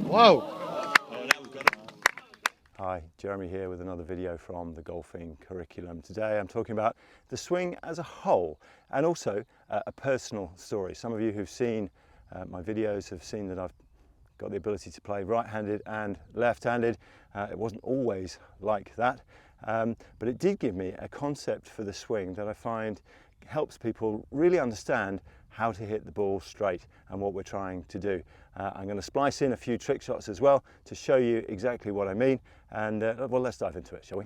Whoa! Hi, Jeremy here with another video from the golfing curriculum. Today I'm talking about the swing as a whole and also a personal story. Some of you who've seen my videos have seen that I've got the ability to play right-handed and left-handed. It wasn't always like that, but it did give me a concept for the swing that I find helps people really understand how to hit the ball straight and what we're trying to do. I'm going to splice in a few trick shots as well to show you exactly what I mean, and well, let's dive into it, shall we?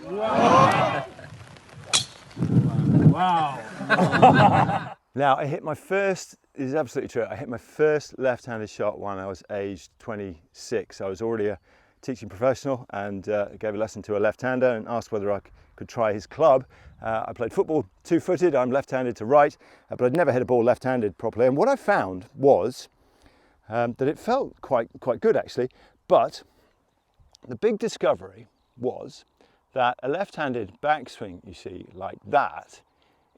Wow! Now, I hit my first, this is absolutely true, I hit my first left-handed shot when I was aged 26. I was already a teaching professional and gave a lesson to a left-hander and asked whether I could try his club. I played football two-footed, I'm left-handed to right, but I'd never hit a ball left-handed properly. And what I found was that it felt quite good actually, but the big discovery was that a left-handed backswing, you see, like that,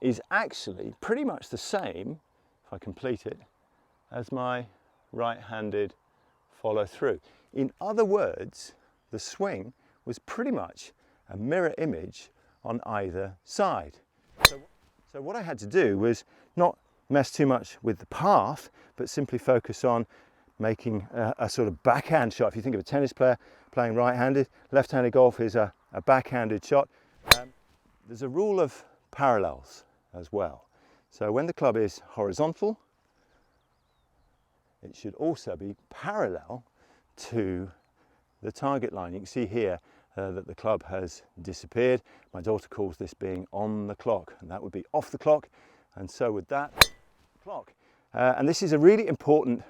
is actually pretty much the same, if I complete it, as my right-handed follow-through. In other words, the swing was pretty much a mirror image on either side. So what I had to do was not mess too much with the path, but simply focus on making a sort of backhand shot. If you think of a tennis player playing right-handed, left-handed golf is a backhanded shot. There's a rule of parallels as well. So when the club is horizontal, it should also be parallel to the target line. You can see here that the club has disappeared. My daughter calls this being on the clock, and that would be off the clock, and so would that clock. And this is a really important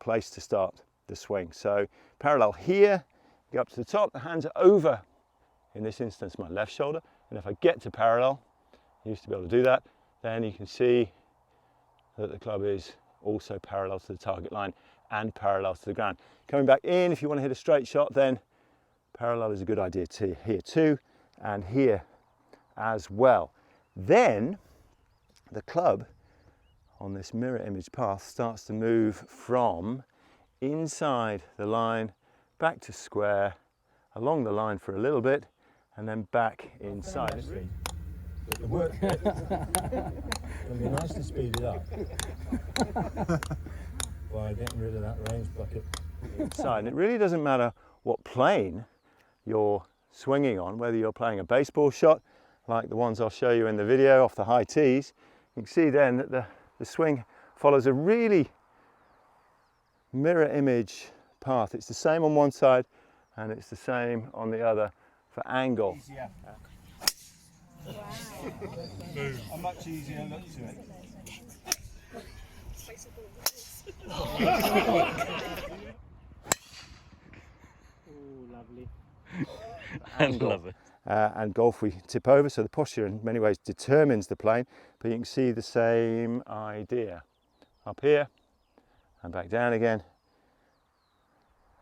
place to start the swing. So parallel here, go up to the top, the hands are over, in this instance, my left shoulder, and if I get to parallel, I used to be able to do that, then you can see that the club is also parallel to the target line and parallel to the ground. Coming back in, if you want to hit a straight shot, then parallel is a good idea here too, and here as well. Then the club on this mirror image path starts to move from inside the line back to square, along the line for a little bit, and then back inside. The work it would be nice to speed it up by getting rid of that range bucket inside. And it really doesn't matter what plane you're swinging on, whether you're playing a baseball shot like the ones I'll show you in the video off the high tees. You can see then that the swing follows a really mirror image path. It's the same on one side and it's the same on the other for angle. Easier. Wow. A much easier look to it. Oh, lovely. And love it. And golf we tip over, so the posture in many ways determines the plane, but you can see the same idea. Up here and back down again,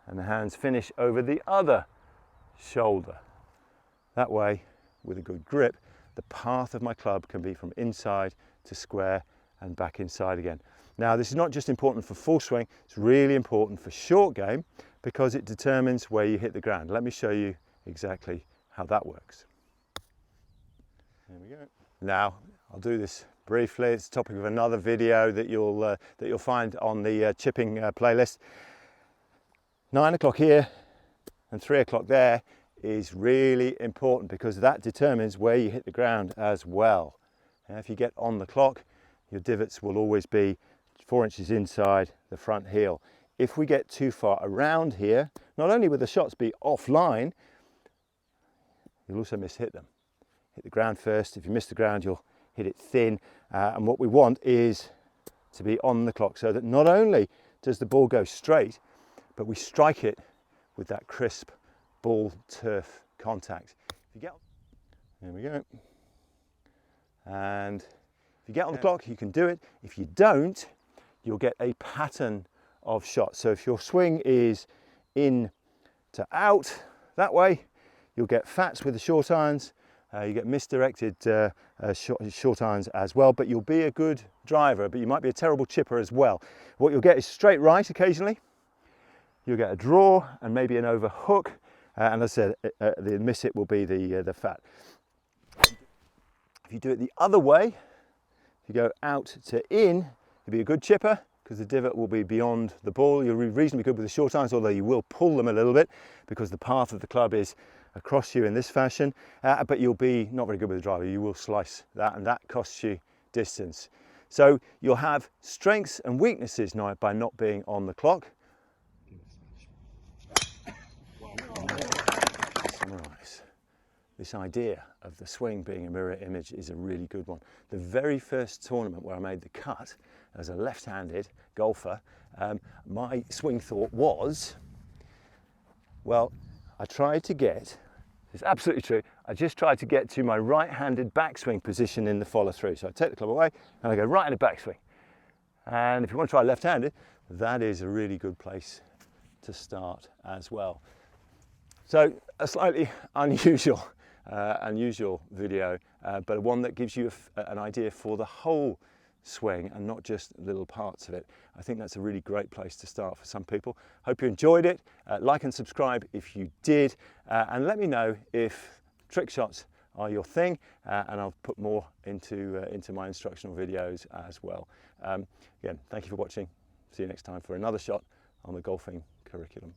and the hands finish over the other shoulder. That way, with a good grip, the path of my club can be from inside to square and back inside again. Now, this is not just important for full swing, it's really important for short game because it determines where you hit the ground. Let me show you exactly how that works. There we go. Now, I'll do this briefly. It's the topic of another video that you'll find on the chipping playlist. 9 o'clock here and 3 o'clock there is really important because that determines where you hit the ground as well. And if you get on the clock, your divots will always be 4 inches inside the front heel. If we get too far around here, not only will the shots be offline, you'll also miss-hit them. Hit the ground first. If you miss the ground, you'll hit it thin. And what we want is to be on the clock so that not only does the ball go straight, but we strike it with that crisp ball turf contact. If you get, there we go. And if you get on the clock, you can do it. If you don't, you'll get a pattern of shots. So if your swing is in to out that way, you'll get fats with the short irons You get misdirected short irons as well, but you'll be a good driver, but you might be a terrible chipper as well. What you'll get is straight right occasionally. You'll get a draw and maybe an overhook, and as I said, the miss it will be the fat. If you do it the other way, if you go out to in, you'll be a good chipper because the divot will be beyond the ball. You'll be reasonably good with the short irons, although you will pull them a little bit because the path of the club is across you in this fashion, but you'll be not very good with the driver. You will slice that, and that costs you distance. So you'll have strengths and weaknesses now by not being on the clock. Summarize. This idea of the swing being a mirror image is a really good one. The very first tournament where I made the cut as a left-handed golfer, my swing thought was, well, I tried to get, it's absolutely true, I just tried to get to my right-handed backswing position in the follow-through. So I take the club away and I go right-handed backswing. And if you want to try left-handed, that is a really good place to start as well. So a slightly unusual video, but one that gives you an idea for the whole swing and not just little parts of it. I think that's a really great place to start for some people. Hope you enjoyed it. Like and subscribe if you did, and let me know if trick shots are your thing, and I'll put more into my instructional videos as well. Again, thank you for watching. See you next time for another shot on the golfing curriculum.